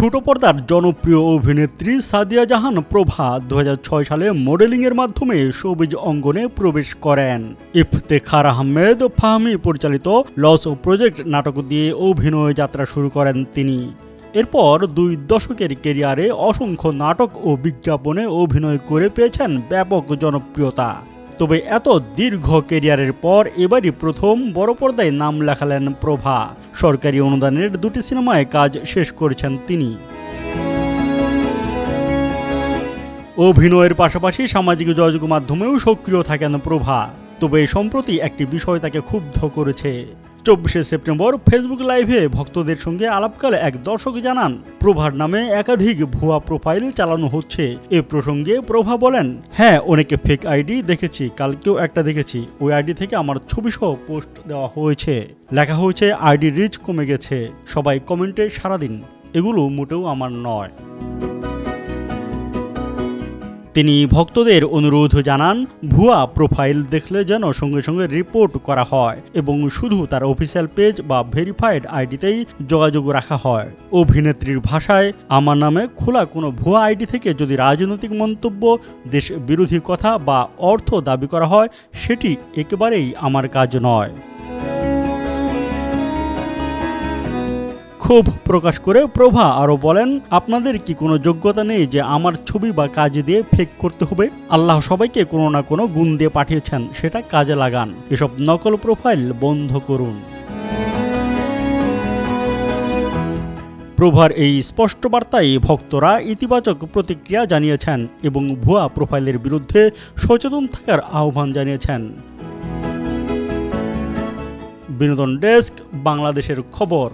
ছোট পর্দার জনপ্রিয় অভিনেত্রী সাদিয়া জাহান প্রভা 2006 সালে মডেলিংয়ের মাধ্যমে শোবিজ অঙ্গনে প্রবেশ করেন। ইফতেখার আহমেদ ফাহমি পরিচালিত লস প্রজেক্ট নাটক দিয়ে অভিনয় যাত্রা শুরু করেন তিনি। এরপর 2 দশকের ক্যারিয়ারে অসংখ্য নাটক ও বিজ্ঞাপনে অভিনয় করে পেয়েছেন ব্যাপক জনপ্রিয়তা। তবে এত দীর্ঘ ক্যারিয়ারের পর এবারই প্রথম বড় পর্দায় নাম লেখালেন প্রভা। সরকারি অনুদানের 2টি সিনেমায় কাজ শেষ করেছেন তিনি। অভিনয়ের পাশাপাশি সামাজিক যোগাযোগ মাধ্যমেও সক্রিয় থাকেন প্রভা। তবে সম্প্রতি একটি বিষয় তাকে ক্ষুব্ধ করেছে। 24শে সেপ্টেম্বর ফেসবুক লাইভে ভক্তদের সঙ্গে আলাপকালে এক দর্শক জানান, প্রভার নামে একাধিক ভুয়া প্রোফাইল চালানো হচ্ছে। এ প্রসঙ্গে প্রভা বলেন, হ্যাঁ, অনেকে ফেক আইডি দেখেছি, কালকেও একটা দেখেছি। ওই আইডি থেকে আমার ছবি সহ পোস্ট দেওয়া হয়েছে, লেখা হয়েছে আইডি রিচ কমে গেছে, সবাই কমেন্টে সাড়া দিন। এগুলো মোটেও আমার নয়। তিনি ভক্তদের অনুরোধ জানান, ভুয়া প্রোফাইল দেখলে যেন সঙ্গে সঙ্গে রিপোর্ট করা হয় এবং শুধু তার অফিসিয়াল পেজ বা ভেরিফাইড আইডিতেই যোগাযোগ রাখা হয়। অভিনেত্রীর ভাষায়, আমার নামে খোলা কোনো ভুয়া আইডি থেকে যদি রাজনৈতিক মন্তব্য, দেশ বিরোধী কথা বা অর্থ দাবি করা হয়, সেটি একেবারেই আমার কাজ নয়। ক্ষোভ প্রকাশ করে প্রভা আরও বলেন, আপনাদের কি কোনো যোগ্যতা নেই যে আমার ছবি বা কাজ দিয়ে ফেক করতে হবে? আল্লাহ সবাইকে কোনো না কোনো গুণ দিয়ে পাঠিয়েছেন, সেটা কাজে লাগান। এসব নকল প্রোফাইল বন্ধ করুন। প্রভার এই স্পষ্ট বার্তায় ভক্তরা ইতিবাচক প্রতিক্রিয়া জানিয়েছেন এবং ভুয়া প্রোফাইলের বিরুদ্ধে সচেতন থাকার আহ্বান জানিয়েছেন। বিনোদন ডেস্ক, বাংলাদেশের খবর।